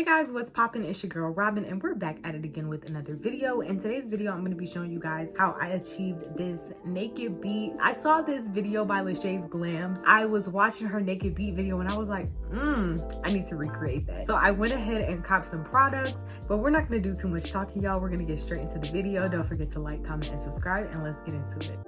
Hey guys, what's poppin'? It's your girl Robin and we're back at it again with another video. In today's video, I'm going to be showing you guys how I achieved this naked beat. I saw this video by Lachey's Glams. I was watching her naked beat video and I was like, I need to recreate that. So I went ahead and copped some products, but we're not going to do too much talking, y'all. We're going to get straight into the video. Don't forget to like, comment, and subscribe, and let's get into it.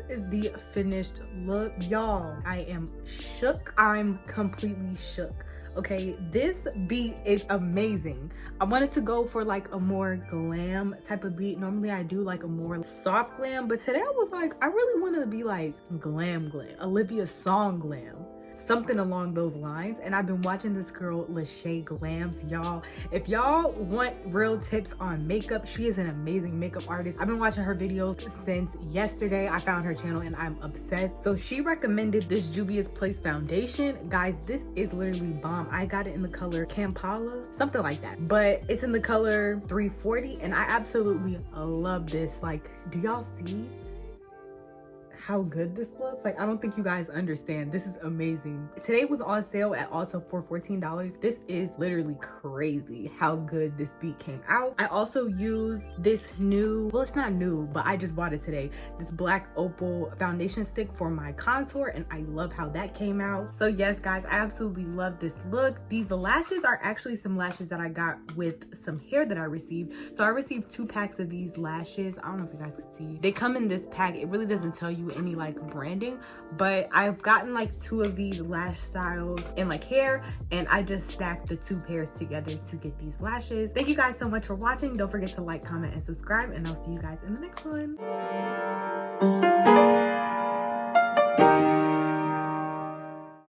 is the finished look. Y'all, I am shook. I'm completely shook. Okay, this beat is amazing. I wanted to go for like a more glam type of beat. Normally I do like a more soft glam, but today I was like, I really want to be like glam, Olivia's song glam, something along those lines. And I've been watching this girl Lachey Glams, y'all. If y'all want real tips on makeup, she is an amazing makeup artist. I've been watching her videos since yesterday. I found her channel and I'm obsessed. So she recommended this Juvia's Place foundation. Guys, this is literally bomb. I got it in the color Kampala, something like that, but it's in the color 340 and I absolutely love this. Like, do y'all see how good this looks? Like, I don't think you guys understand. This is amazing. Today was on sale at Ulta for $14. This is literally crazy how good this beat came out. I also used this new, well, it's not new, but I just bought it today, this black opal foundation stick for my contour, and I love how that came out. So yes, guys, I absolutely love this look. These lashes are actually some lashes that I got with some hair that I received. So I received 2 packs of these lashes. I don't know if you guys could see. They come in this pack. It really doesn't tell you any like branding, but I've gotten like 2 of these lash styles in like hair, and I just stacked the 2 pairs together to get these lashes. Thank you guys so much for watching. Don't forget to like, comment, and subscribe, and I'll see you guys in the next one.